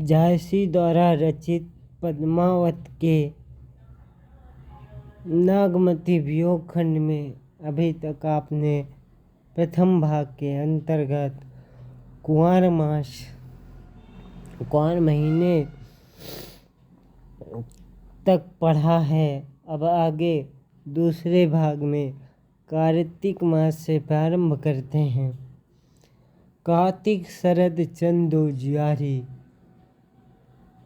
जायसी द्वारा रचित पद्मावत के नागमती वियोग खंड में अभी तक आपने प्रथम भाग के अंतर्गत कुंवर महीने तक पढ़ा है। अब आगे दूसरे भाग में कार्तिक मास से प्रारंभ करते हैं। कार्तिक शरद चंदो जियारी,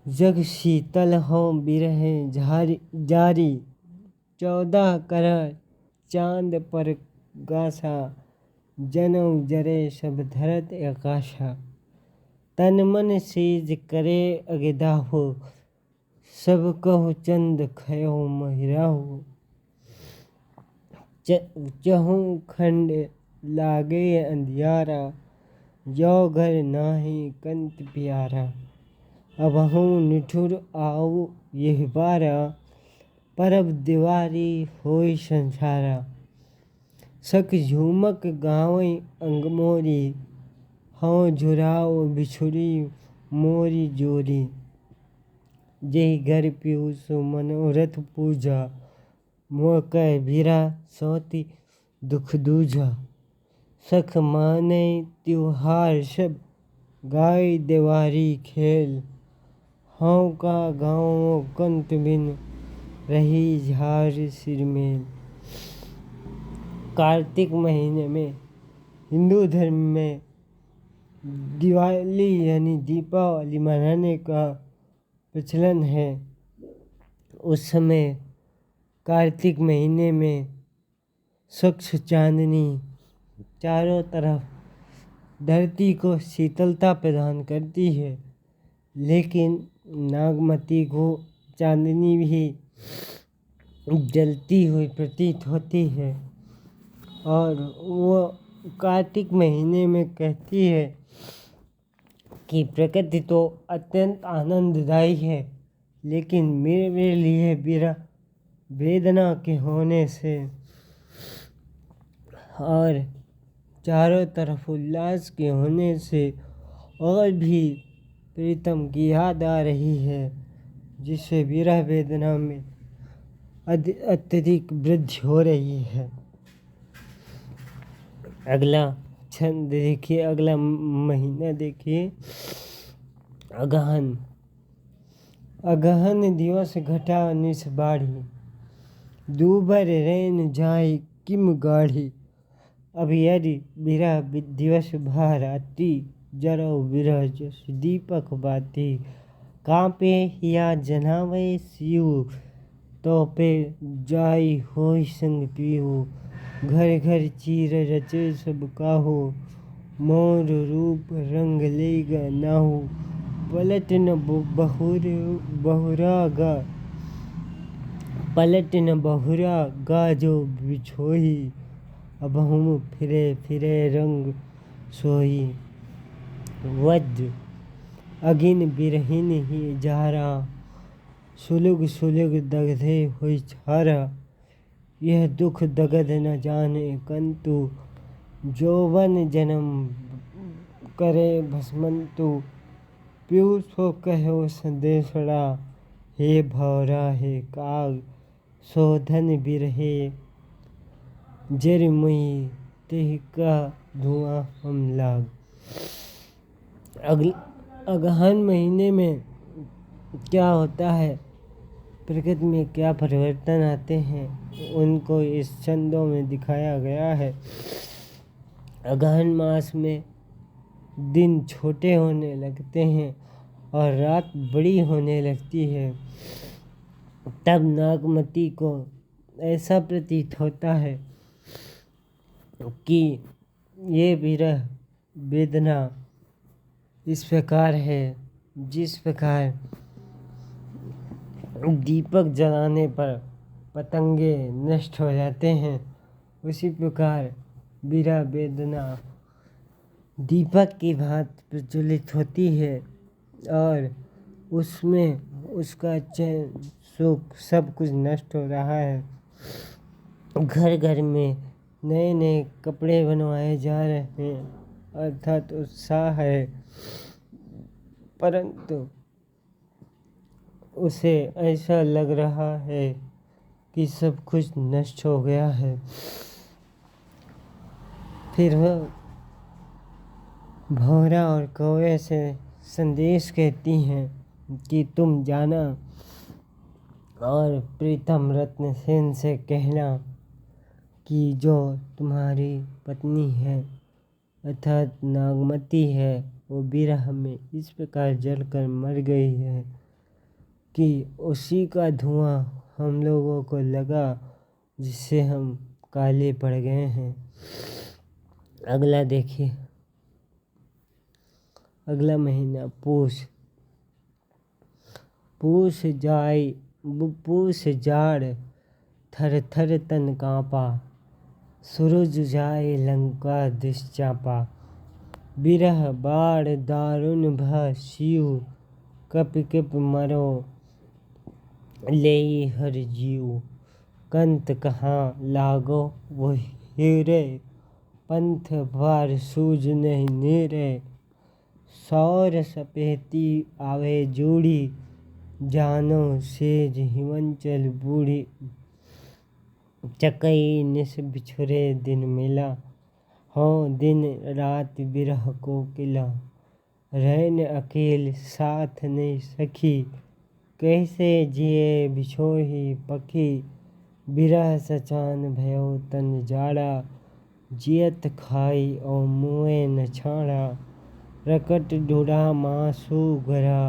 जग शीतल हो बिरहे जारी। 14 करह चांद पर गासा, जनऊ जरे सब धरत आकाशा। तन मन सीज करे अगिदाहु, सब कहु चंद खयो महिराहु। चहुं खंड लागे अंधियारा, जो घर नाहि कंत प्यारा। अबहु निठुर आऊ यह बारा, परब दिवारी होई संसारा। सख झूमक गावई अंगमोरी, हौ झुराओ बिछुरी मोरी जोरी। जेहि घर पीयूष मनोरथ पूजा, मोह कह बिरा सोती दुख दूजा। सख माने त्योहार सब, गाय देवारी खेल। हौ का गाँव कंत बिन, रही झार सिरमेल। कार्तिक महीने में हिंदू धर्म में दिवाली यानी दीपावली मनाने का प्रचलन है। उस समय कार्तिक महीने में स्वच्छ चांदनी चारों तरफ धरती को शीतलता प्रदान करती है, लेकिन नागमती को चांदनी भी जलती हुई प्रतीत होती है। और वो कार्तिक महीने में कहती है कि प्रकृति तो अत्यंत आनंददायी है, लेकिन मेरे लिए विरह वेदना के होने से और चारों तरफ उल्लास के होने से और भी प्रीतम की याद आ रही है, जिससे विरह वेदना में अत्यधिक वृद्धि हो रही है। अगला छंद देखिए, अगला महीना देखिए, अगहन। अगहन दिवस घटा निस बाढ़ी, दूबर रैन जाय किम गाढ़ी। अभियरि बिरह दिवस भाराती, जरौ बिरह जस दीपक बाती। कांपे हिया जनावै सियु, तो पे जाई होई संग पियु। घर घर चीर रचे सब काहू, मोर रूप रंग लेगा नाहू। पलट न बहुरा गा जो बिछोही, अबहुँ फिरे फिरे रंग सोही। वज्र अगिन बिरहिन ही जारा, सुलुग सुलुग दग्धे होई छारा। यह दुख दगध न जाने कंतु, जौवन जन्म करे भस्मंतु। पीयूषो कहो संदेशड़ा, हे भौरा हे काग शोधन बिरहे। जरि मुई तेहि का धुआं हम लाग। अगहन महीने में क्या होता है, प्रकृति में क्या परिवर्तन आते हैं, उनको इस छंदों में दिखाया गया है। अगहन मास में दिन छोटे होने लगते हैं और रात बड़ी होने लगती है। तब नागमती को ऐसा प्रतीत होता है कि ये विरह वेदना इस प्रकार है, जिस प्रकार दीपक जलाने पर पतंगे नष्ट हो जाते हैं, उसी प्रकार विरह वेदना दीपक की भांति प्रज्वलित होती है और उसमें उसका चैन सुख सब कुछ नष्ट हो रहा है। घर घर में नए नए कपड़े बनवाए जा रहे हैं, अर्थात उत्साह है, परंतु उसे ऐसा लग रहा है कि सब कुछ नष्ट हो गया है। फिर वह भौरा और कौवे से संदेश कहती हैं कि तुम जाना और प्रीतम रत्न सेन से कहना कि जो तुम्हारी पत्नी है अर्थात नागमती है वो विरह में इस प्रकार जलकर मर गई है कि उसी का धुआं हम लोगों को लगा, जिससे हम काले पड़ गए हैं। अगला देखिए, अगला महीना पूस। पूस जाड़ थर थर तन काँपा, सूरज जाए लंका दिश चापा। बिरह बाढ़ दारुण भा शिव, कप कप मरो लेई हर जीव। कंत कहाँ लागो वो हीरे, पंथ भार सूझ नहीं नीरे। सौर सपेती आवे जूड़ी, जानो सेज हिमाचल बूढ़ी। चकई निस बिछुरे दिन मिला, हो दिन रात बिरह को किला। रहन अकेल साथ नहीं सखी, कैसे जिए बिछोही पखी। बिरह सचान भयो तन जाड़ा, जियत खाई और मुँहे न छाड़ा। रकट ढूढ़ा मासू गरा,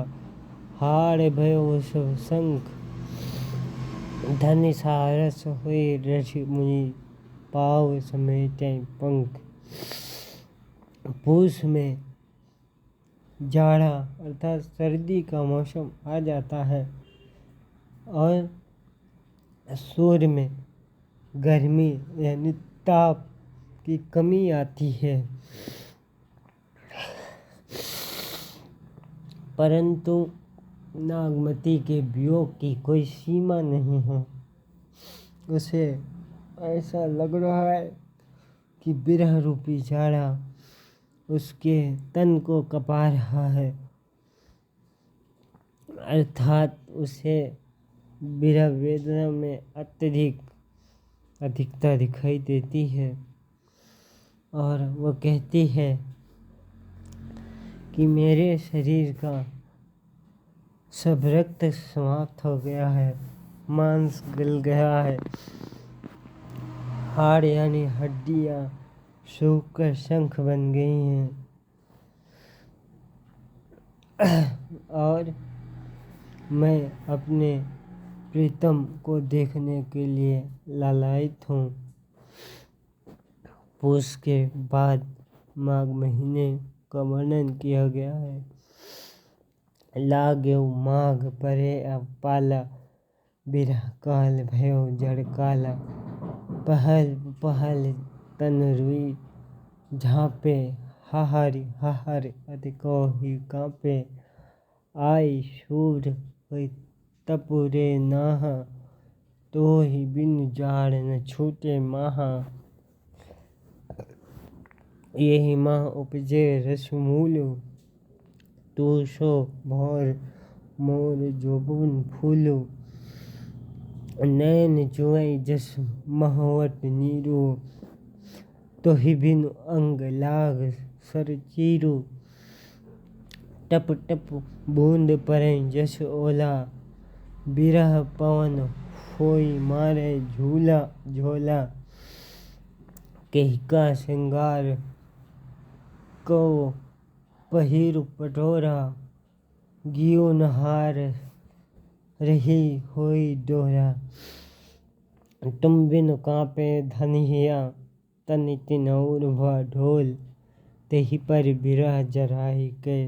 हाड़ भयो सब शंख। धन सारस हुए ऋषि मुनि, पाव समेटे पंख। पूस में जाड़ा अर्थात सर्दी का मौसम आ जाता है और सूर्य में गर्मी यानी ताप की कमी आती है। परंतु नागमती के वियोग की कोई सीमा नहीं है। उसे ऐसा लग रहा है कि बिरह रूपी जाड़ा उसके तन को कपा रहा है, अर्थात उसे बिरह वेदना में अधिकता दिखाई देती है। और वह कहती है कि मेरे शरीर का सब रक्त समाप्त हो गया है, मांस गल गया है, हाड़ यानी हड्डियां सूख कर शंख बन गई हैं और मैं अपने प्रीतम को देखने के लिए लालायित हूँ। पूस के बाद माघ महीने का वर्णन किया गया है। लाग्यो माघ परे अब पाला, बिरह काल भयो जड़ काला। पहल पहल तन रुई झाँपे, हहरि हहरि अधिको ही काँपे। आई शूर हुई तपुरे नाहा, तो ही बिन जाड़ न छूटे माहा। यही माह उपजे रसमूलु, तू सो भोर मोर जोबन फूलु। नैन चुअई जस महवट नीरू, तो ही बिनु अंग लाग सर चीरू। टप टप बूंद पड़ै जस ओला, बिरह पवन होई मारे झूला झोला। केहिका श्रृंगार को पहिरु पटोरा, गियो नहार रही होई डोरा। तुम बिनु काँपे धनिया, तनि तिनौर भा ढोल। तेहि पर बिरह जराई के,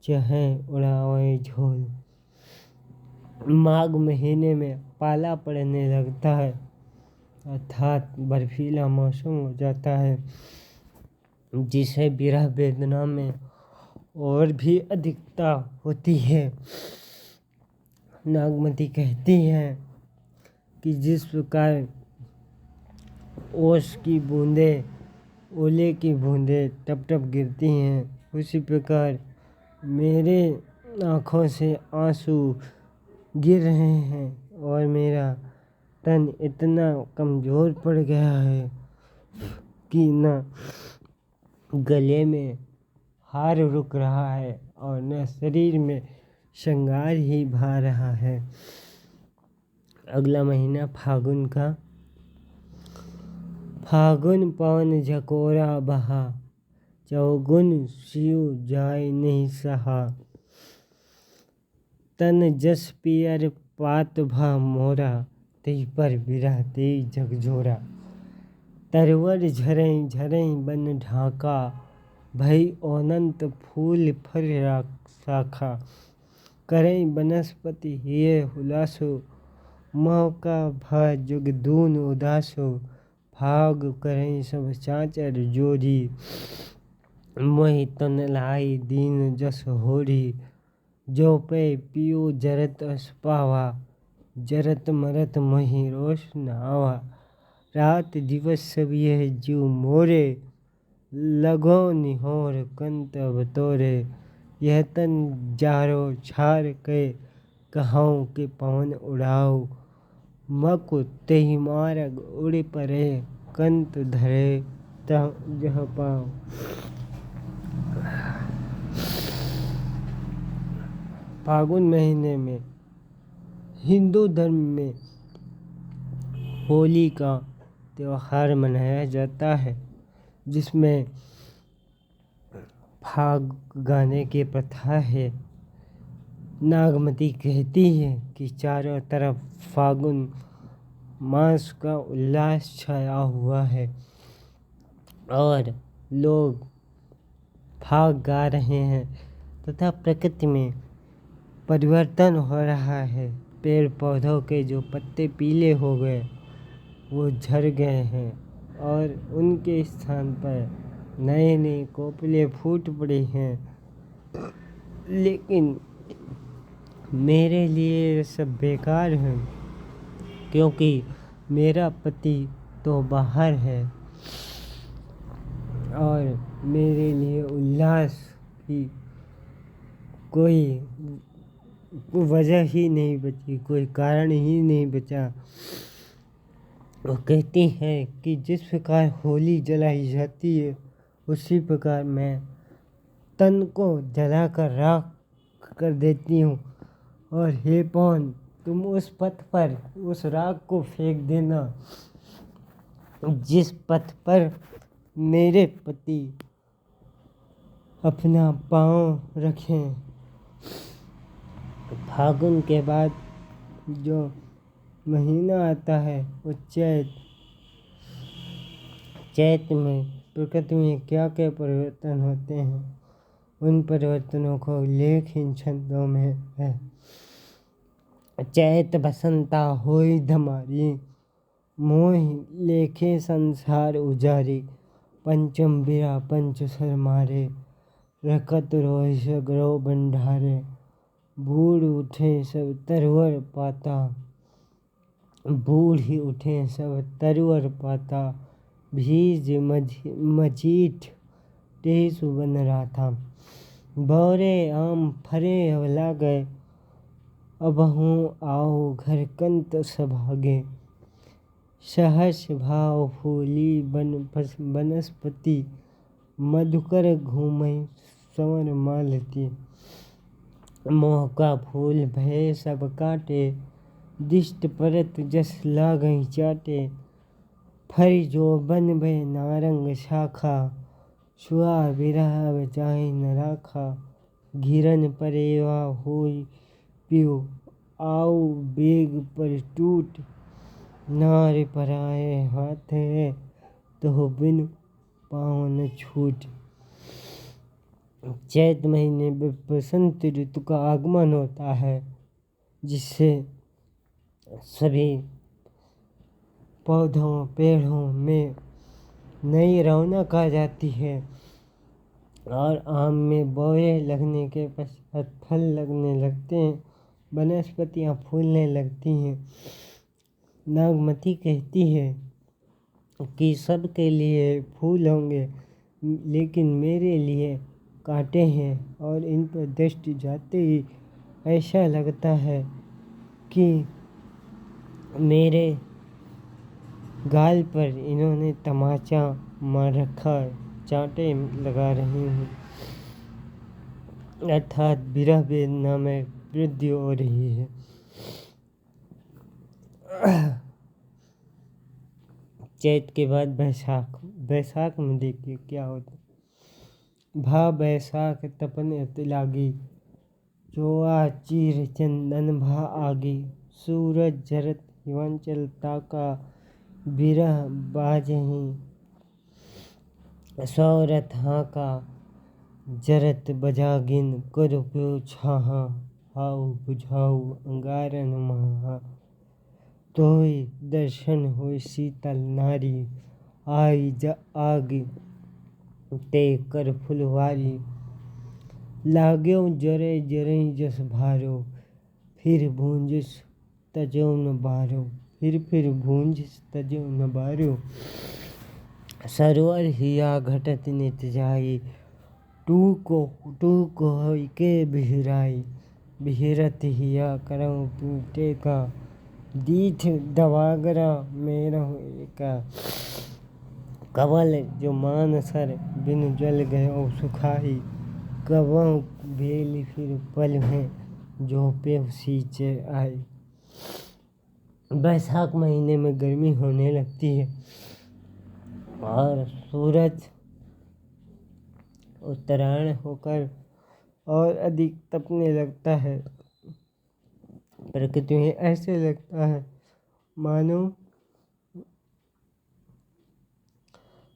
चहें उड़ावे झोल। माघ महीने में पाला पड़ने लगता है अर्थात बर्फीला मौसम हो जाता है, जिसे विरह वेदना में और भी अधिकता होती है। नागमती कहती है कि जिस प्रकार ओस की बूंदें, ओले की बूंदें टप टप गिरती हैं, उसी प्रकार मेरे आँखों से आंसू गिर रहे हैं और मेरा तन इतना कमज़ोर पड़ गया है कि न गले में हार रुक रहा है और न शरीर में श्रृंगार ही भा रहा है। अगला महीना फागुन का। फागुन पवन झकोरा बहा, चौगुन सिउ जाय नहीं सहा। तन जस पियर पात भा मोरा, तेहि पर बिरह तेई झकझोरा। तरवर झरई झरई बन ढाका, भई अनंत फूल फर शाखा। करई बनस्पति हिय हुलासो, मौका भा जुग दून उदासो। फाग करई सब चाँचर जोरी, मोहि तन लाई दीन जस होरी। जो पे पियो जरत अस पावा, जरत मरत मोहि रोष न आवा। रात दिवस सब यह जीव मोरे, लगो निहोर कंत अब तोरे। यह तन जारो छार के, कहूँ कि पवन उड़ाऊ। मकु तेहि मारग उड़ परे, कंत धरे जह पाऊ। फागुन महीने में हिंदू धर्म में होली का त्योहार मनाया जाता है, जिसमें फाग गाने की प्रथा है। नागमती कहती है कि चारों तरफ फागुन मास का उल्लास छाया हुआ है और लोग फाग गा रहे हैं तथा प्रकृति में परिवर्तन हो रहा है। पेड़ पौधों के जो पत्ते पीले हो गए वो झड़ गए हैं और उनके स्थान पर नए नए कोपले फूट पड़े हैं। लेकिन मेरे लिए ये सब बेकार है, क्योंकि मेरा पति तो बाहर है और मेरे लिए उल्लास की कोई वजह ही नहीं बची, कोई कारण ही नहीं बचा। वो कहती है कि जिस प्रकार होली जलाई जाती है उसी प्रकार मैं तन को जलाकर राख कर देती हूँ। और हे पवन, तुम उस पथ पर उस राख को फेंक देना जिस पथ पर मेरे पति अपना पाँव रखें। फागुन के बाद जो महीना आता है वो चैत में प्रकृति में क्या क्या परिवर्तन होते हैं, उन परिवर्तनों का उल्लेख इन छंदों में है। चैत बसंता होई धमारी, मोहि लेखे संसार उजारी। पंचम बिरा पंचसर मारे, रखत रोहि सगरो बंधारे। बूढ़ उठे सब तरवर पाता, बूढ़ी उठे सब तरवर पाता। भीज मजीठ तेहि सुबन राता। बौरे आम फरे अब लागे, अबहु आओ घर कंत सभागे। सहस भाव फूली बनस्पति, मधुकर घूमई संवर मालती। मोह का फूल भय सब काटे, दिष्ट परत जस लागई चाटे। फर जो बन भय नारंग शाखा, छुआ बिरह अब चाहि न राखा। घिरन परेवा होई पियो, आऊ बेग पर टूट। नार पराए हाथ है, तो बिन पाँव न छूट। चैत महीने में बसंत ऋतु का आगमन होता है, जिससे सभी पौधों पेड़ों में नई रौनक आ जाती है और आम में बौरे लगने के पश्चात फल लगने लगते हैं, वनस्पतियाँ फूलने लगती हैं। नागमती कहती है कि सबके लिए फूल होंगे, लेकिन मेरे लिए कांटे हैं और इन पर दृष्टि जाते ही ऐसा लगता है कि मेरे गाल पर इन्होंने तमाचा मार रखा है, चांटे लगा रही हूँ, अर्थात विरह वेदना में वृद्धि हो रही है। चैत के बाद बैसाख, बैसाख में देखिए क्या होता। भा बैसाख तपन अति लागी, चोआ चीर चंदन भा आगी, सूरज जरत हिमाचल ताका, बिरह बाजही सौरथ हाका, जरत बजागिन कर प्यो छाहा, हाउ बुझाऊ अंगारन महा, तोय दर्शन होय शीतल नारी, आई आग ते कर फुलवारी, लाग्यो जरे जरे जस भारो, फिर भूंजिस तजो न बारो, फिर भूंजिस तजो न बारो, सरोवर हिया घटत नित जाई, टू को होय के बिहराई, बिहरत हिया करऊँ पीटे का, दीठ दवागरा मेरा एका, कवल जो मान सर बिन जल गयो सुखाई, कबहु भेली फिर पल में जो पे सींचे आई। बैसाख महीने में गर्मी होने लगती है और सूरज उत्तरायण होकर और अधिक तपने लगता है। प्रकृति में ऐसे लगता है मानो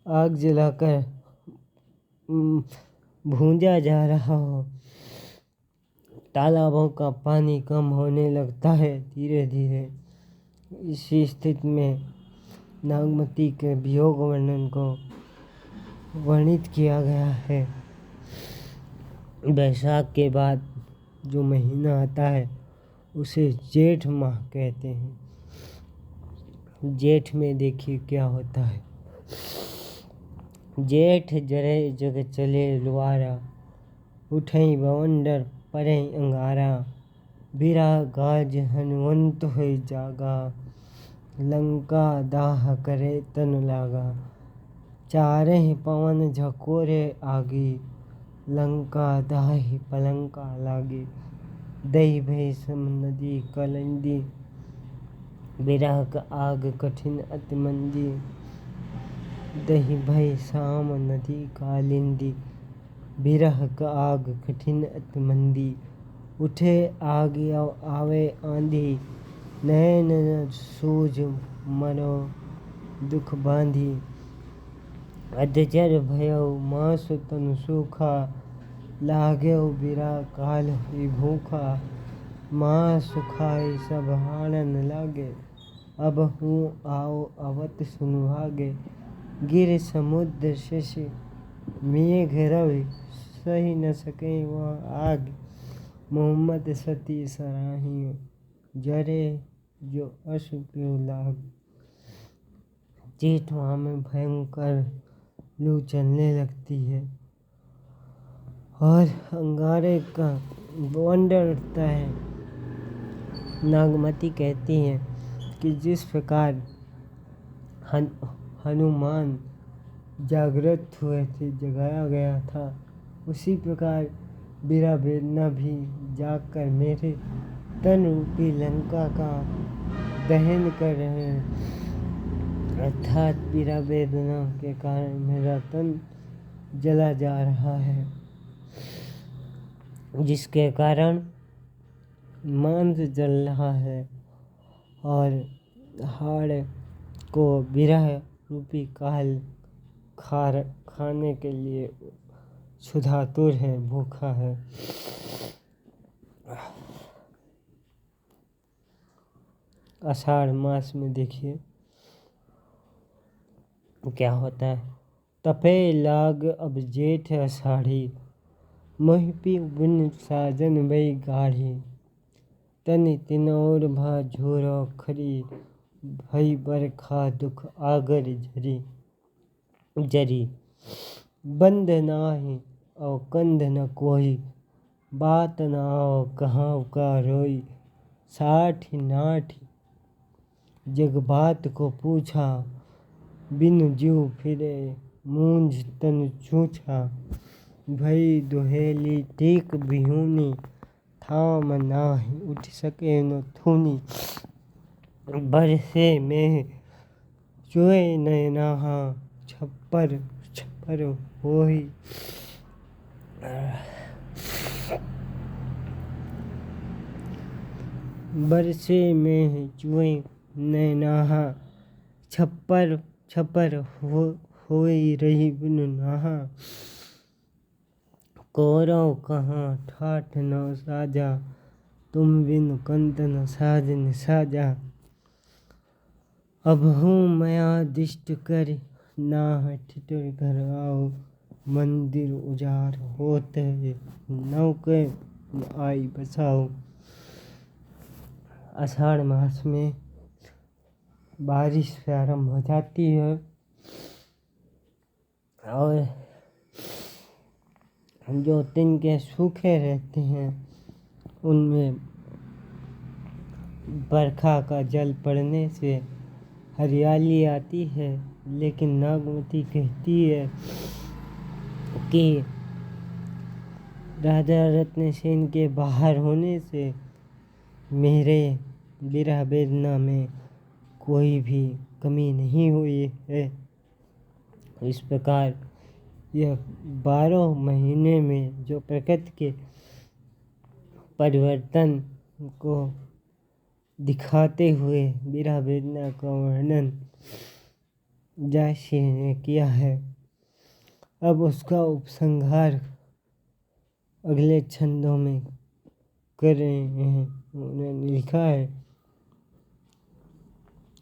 आग जलाकर भूंजा जा रहा हो। तालाबों का पानी कम होने लगता है धीरे धीरे। इसी स्थिति में नागमती के वियोग वर्णन को वर्णित किया गया है। बैसाख के बाद जो महीना आता है उसे जेठ माह कहते हैं। जेठ में देखिए क्या होता है। जेठ जरे जग चले लुआरा, उठई बवंडर परे अंगारा, बिरा गाज हनुवंत होय जागा, लंका दाह करे तन लागा, चारे पवन झकोरे आगी, लंका दाहि पलंका लागी, दही भई सम नदी कलिंदी, बिरह आग कठिन अति मंदी, दही भई साम नदी कालिंदी, बिरह आग कठिन अति मंदी, उठे आग आवे आंधी, नैन न सूझ मनो दुख बांधी, अधजर भयो मास तन सूखा, लाग्यो बिरा काल हुई भूखा, माँ सुखाई सब हाड़न लागे, अब हूँ आओ अवत सुनुभागे, गिर समुद्र शशि मेघ रवि, सही न सके वह आग, मोहम्मद सती सराहियों, जरे जो अश्रु प्यो लाग। जेठ माह में भयंकर लू चलने लगती है और अंगारे का बवंडर उठता है। नागमती कहती हैं कि जिस प्रकार हनुमान जागृत हुए थे, जगाया गया था, उसी प्रकार बिरा वेदना भी जागकर मेरे तन रूपी लंका का दहन कर रहे हैं। अर्थात बिरा वेदना के कारण मेरा तन जला जा रहा है, जिसके कारण मांस जल रहा है और हाड़ को बिरह रूपी काल खाने के लिए क्षुधातुर है, भूखा है। आषाढ़ मास में देखिए क्या होता है। तपे लाग अब जेठ आषाढ़ी, मोहिपी बिन साजन बई गाढ़ी, तनि तिनोर भा झोरो खरी, भई बरखा दुख आगर जरी, बंद नाही और कंध न कोई, बात न आओ कहाँ का रोई, साठ नाठ जग बात को पूछा, बिनु जीव फिरे मूंझ तन छूछा। भई दुहेली टेक बिहुनी, थाम नाहि उठ सके न थूनी। बरसे में चुए नयनाहा, छप्पर छप्पर होई। बरसे में चुए नयनाहा, छप्पर छप्पर होई रही बिनु नाहा। कौरव कहाँ ठाठ न साजा, तुम बिनु कंत न साज न साजा। अबहु मया दिष्ट कर, नाह ठिठुर घर आओ। मंदिर उजाड़ होत है, नौके आई बसाओ। आषाढ़ मास में बारिश प्रारंभ हो जाती है और जो तिनके सूखे रहते हैं उनमें बरखा का जल पड़ने से हरियाली आती है। लेकिन नागमती कहती है कि राजा रत्नसेन के बाहर होने से मेरे विरह वेदना में कोई भी कमी नहीं हुई है। इस प्रकार यह 12 महीने में जो प्रकृति के परिवर्तन को दिखाते हुए विरह वेदना का वर्णन जायसी ने किया है। अब उसका उपसंहार अगले छंदों में कर रहे हैं। उन्होंने लिखा है,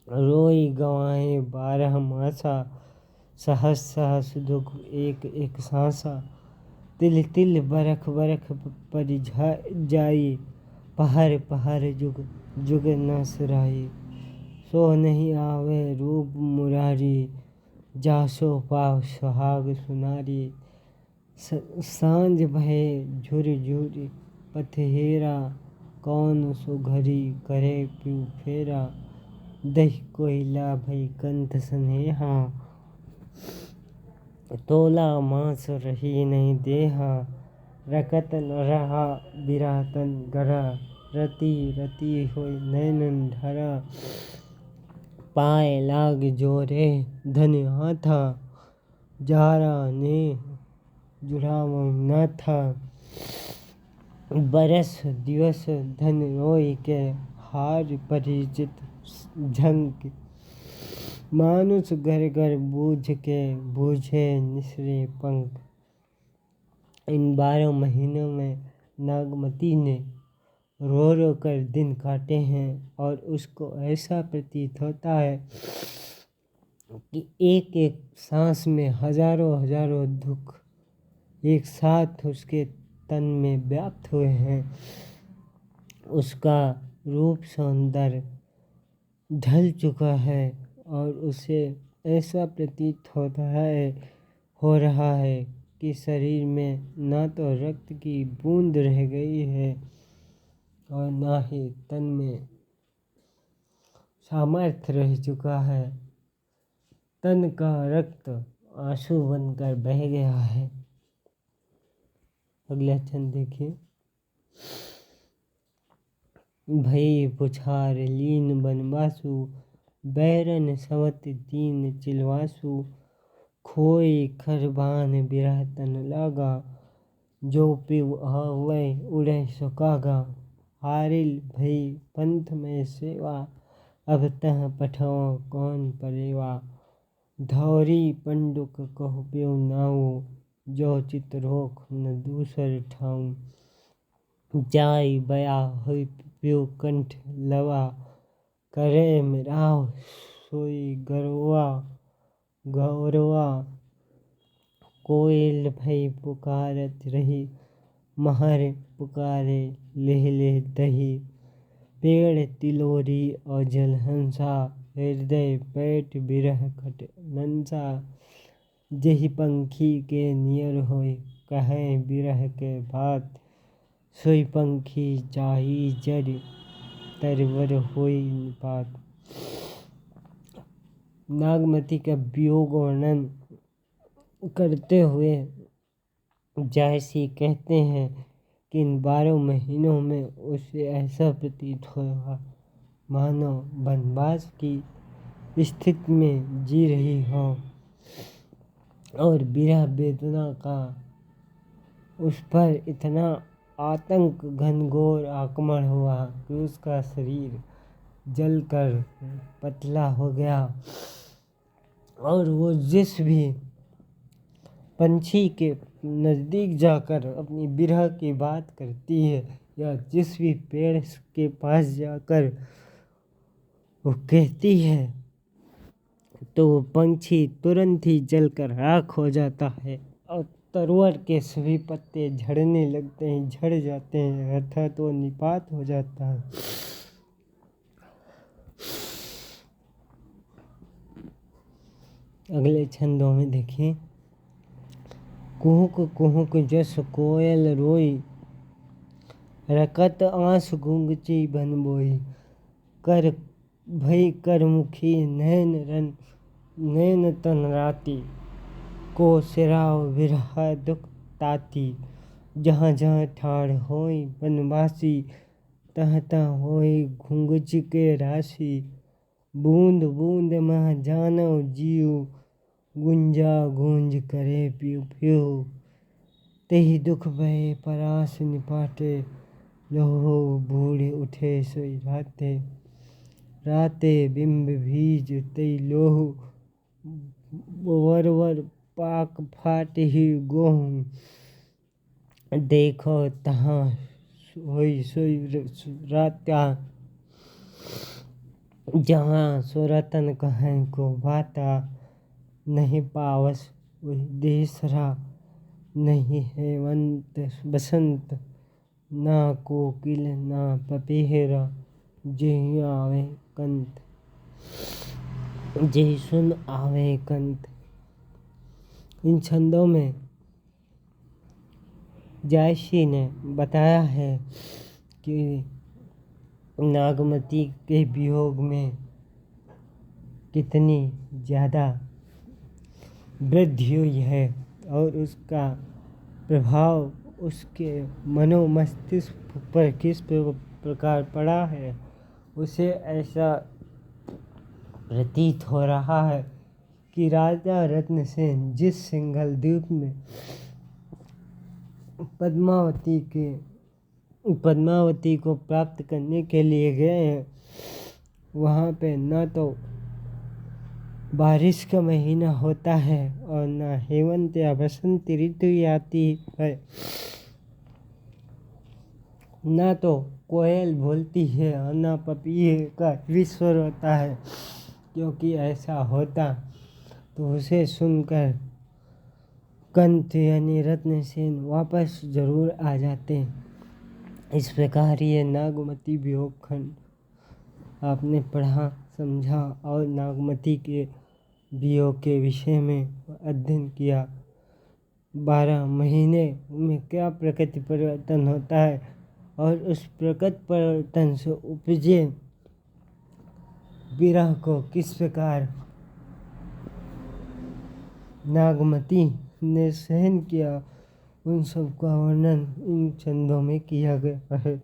रोई गवाए 12 मासा, सहस सहस दुख एक एक सांसा। तिल तिल बरख बरख पर जाई, पहर पहर जुग जुग न सराई। सो नहीं आवे रूप मुरारी, जासो पाव सुहाग सुनारी। सांझ भये झुर झुर पथहेरा, कौन सो घड़ी करे पिउ फेरा। दही कोयला भई कंठ सनेहा, तोला मांस रही नहीं देहा। रकत न रहा बिरह तन गरा, रति रति होई नैनन ढरा। पाए लाग जोरे धन हाथा, जारा ने जुड़ावं न था। बरस दिवस धन रोई के, हार परिचित झंक। मानुष घर घर बूझ के, बूझे निसरे पंख। इन 12 महीनों में नागमती ने रो रो कर दिन काटे हैं और उसको ऐसा प्रतीत होता है कि एक एक सांस में हजारों हजारों दुख एक साथ उसके तन में व्याप्त हुए हैं। उसका रूप सौंदर्य ढल चुका है और उसे ऐसा प्रतीत हो रहा है कि शरीर में ना तो रक्त की बूंद रह गई है और ना ही तन में सामर्थ्य रह चुका है। तन का रक्त आंसू बनकर बह गया है। अगला छंद देखिए। भई पुछार लीन बनवासु, बैरन संवत 3 चिलवासु। खोई खरबान बिरह तन लागा, जो पिउ आवै उड़ै सुकागा। हारिल भई पंथ में सेवा, अब तह पठवा कौन परेवा। धौरी पंडुक कहु पिउ नाऊ, जो चित रोक न दूसर ठाऊ। जाई बया हुई पिउ कंठ लवा, करे मिराव सोई गौरवा। कोयल भई पुकारत रही, महर पुकारे लेह लेह दही। पेड़ तिलोरी और जलहंसा, हृदय पैठ बिरह खट नंसा। जेहि पंखी के नियर होय, कहें बिरह के बात। सोई पंखी जाई जर तरवर होई निपात। नागमती का वियोग वर्णन करते हुए जायसी कहते हैं कि इन 12 महीनों में उसे ऐसा प्रतीत हुआ मानो वनवास की स्थिति में जी रही हो और विरह वेदना का उस पर इतना आतंक घनघोर आक्रमण हुआ कि उसका शरीर जलकर पतला हो गया और वो जिस भी पंछी के नज़दीक जाकर अपनी विरह की बात करती है या जिस भी पेड़ के पास जाकर वो कहती है तो वो पंछी तुरंत ही जलकर राख हो जाता है और तरवर के सभी पत्ते झड़ने लगते हैं, झड़ जाते हैं, अर्थात वो निपात हो जाता है। अगले छंदों में देखिए। कुहुक कुहुक जस कोयल रोई, रकत आँस गुंगची बन बोई। कर भई करमुखी नैन तन राती, को सिराव विरह दुख ताती। जहाँ जहाँ ठाड़ होई बनवासी, तहाँ तहाँ होई घुंघच के राशि। बूंद बूंद मह जानव जीव, गुंजा गूंज करे प्यू प्यू। तेहि दुख भये परास निपाटे, लहो बूढ़ उठे सोई राते। राते बिंब भीज तई लोहु, वर पाक फाट ही गोहूँ। देखो तहाँ होई सोई रात्या, जहाँ सुरतन कहें को बाता। नहीं पावस देसरा, नहीं हेमंत बसंत। ना कोकिल ना पपीहरा, जेहि आवे कंत, जेहि सुन आवे कंत। इन छंदों में जायसी ने बताया है कि नागमती के वियोग में कितनी ज़्यादा वृद्धि हुई है और उसका प्रभाव उसके मनोमस्तिष्क पर किस प्रकार पड़ा है। उसे ऐसा प्रतीत हो रहा है कि राजा रत्नसेन जिस सिंघल द्वीप में पद्मावती को प्राप्त करने के लिए गए हैं, वहाँ पे न तो बारिश का महीना होता है और न हेमंत या बसंत ऋतु आती है, न तो कोयल बोलती है और न पपीहे का विस्वर होता है। क्योंकि ऐसा होता तो उसे सुनकर कंत यानी रत्नसेन वापस जरूर आ जाते। इस प्रकार ये नागमती वियोग खंड आपने पढ़ा, समझा और नागमती के वियोग के विषय में अध्ययन किया। 12 महीने में क्या प्रकृति परिवर्तन होता है और उस प्रकृति परिवर्तन से उपजे विरह को किस प्रकार नागमती ने सहन किया, उन सब का वर्णन इन छंदों में किया गया है।